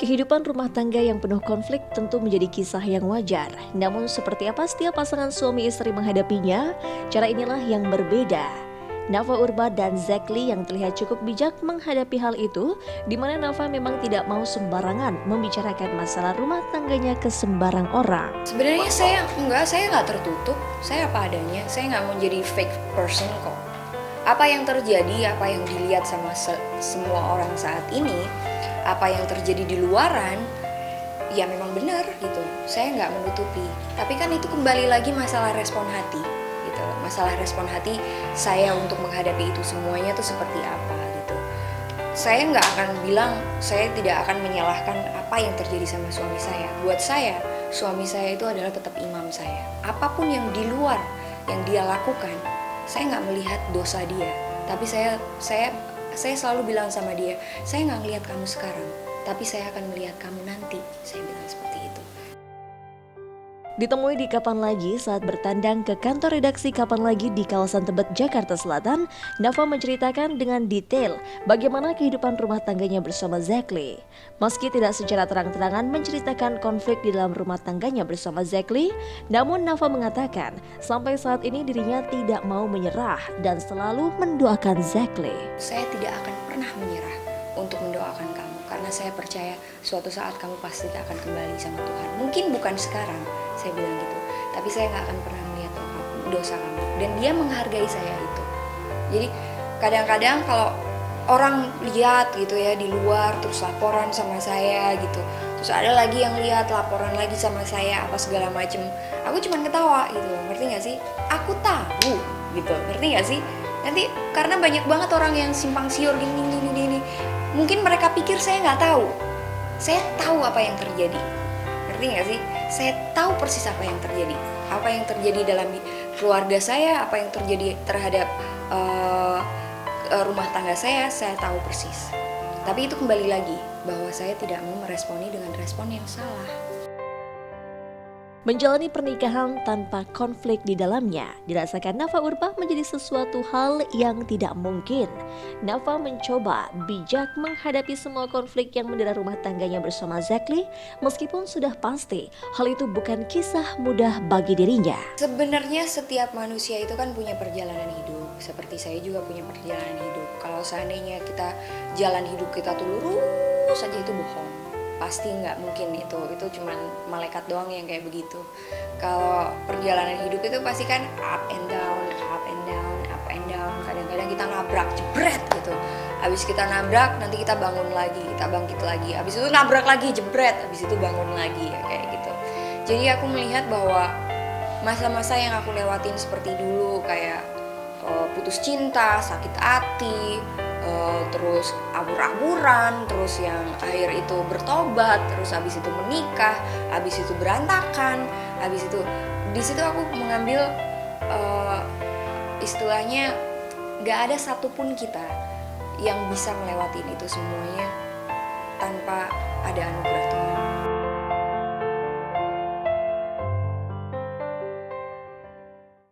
Kehidupan rumah tangga yang penuh konflik tentu menjadi kisah yang wajar. Namun seperti apa setiap pasangan suami istri menghadapinya? Cara inilah yang berbeda. Nafa Urbach dan Zack Lee yang terlihat cukup bijak menghadapi hal itu, di mana Nafa memang tidak mau sembarangan membicarakan masalah rumah tangganya ke sembarang orang. Sebenarnya saya nggak tertutup, saya apa adanya, saya nggak mau jadi fake person kok. Apa yang terjadi, apa yang dilihat sama semua orang saat ini, apa yang terjadi di luaran, ya memang benar gitu. Saya nggak menutupi. Tapi kan itu kembali lagi masalah respon hati gitu. Masalah respon hati saya untuk menghadapi itu semuanya tuh seperti apa gitu. Saya nggak akan bilang, saya tidak akan menyalahkan apa yang terjadi sama suami saya. Buat saya, suami saya itu adalah tetap imam saya. Apapun yang di luar yang dia lakukan, saya nggak melihat dosa dia. Tapi saya selalu bilang sama dia, saya nggak ngelihat kamu sekarang, tapi saya akan melihat kamu nanti. Saya bilang seperti itu. Ditemui di Kapan Lagi saat bertandang ke kantor redaksi Kapan Lagi di kawasan Tebet, Jakarta Selatan, Nafa menceritakan dengan detail bagaimana kehidupan rumah tangganya bersama Zack Lee. Meski tidak secara terang-terangan menceritakan konflik di dalam rumah tangganya bersama Zack Lee, namun Nafa mengatakan sampai saat ini dirinya tidak mau menyerah dan selalu mendoakan Zack Lee. Saya tidak akan pernah menyerah untuk mendoakan kamu, karena saya percaya suatu saat kamu pasti akan kembali sama Tuhan. Mungkin bukan sekarang, saya bilang gitu, tapi saya nggak akan pernah melihat dosa kamu. Dan dia menghargai saya itu. Jadi kadang-kadang kalau orang lihat gitu ya di luar, terus laporan sama saya gitu, terus ada lagi yang lihat laporan lagi sama saya apa segala macem, aku cuma ketawa gitu, ngerti nggak sih? Aku tahu gitu, ngerti nggak sih? Nanti karena banyak banget orang yang simpang siur gini. Mungkin mereka pikir saya nggak tahu. Saya tahu apa yang terjadi. Ngerti nggak sih? Saya tahu persis apa yang terjadi. Apa yang terjadi dalam keluarga saya, apa yang terjadi terhadap rumah tangga saya tahu persis. Tapi itu kembali lagi, bahwa saya tidak mau meresponi dengan respon yang salah. Menjalani pernikahan tanpa konflik di dalamnya dirasakan Nafa Urbach menjadi sesuatu hal yang tidak mungkin. Nafa mencoba bijak menghadapi semua konflik yang mendera rumah tangganya bersama Zack Lee, meskipun sudah pasti hal itu bukan kisah mudah bagi dirinya. Sebenarnya setiap manusia itu kan punya perjalanan hidup, seperti saya juga punya perjalanan hidup. Kalau seandainya kita jalan hidup kita tuh lurus saja, itu bohong. Pasti nggak mungkin itu cuman malaikat doang yang kayak begitu. Kalau perjalanan hidup itu pasti kan up and down, up and down, up and down. Kadang-kadang kita nabrak, jebret gitu. Habis kita nabrak, nanti kita bangun lagi, kita bangkit lagi. Habis itu nabrak lagi, jebret. Habis itu bangun lagi, ya kayak gitu. Jadi aku melihat bahwa masa-masa yang aku lewatin seperti dulu, kayak putus cinta, sakit hati, terus abur-aburan, terus yang akhir itu bertobat, terus habis itu menikah, habis itu berantakan, habis itu di situ aku mengambil istilahnya gak ada satupun kita yang bisa melewati itu semuanya tanpa ada anugerah Tuhan.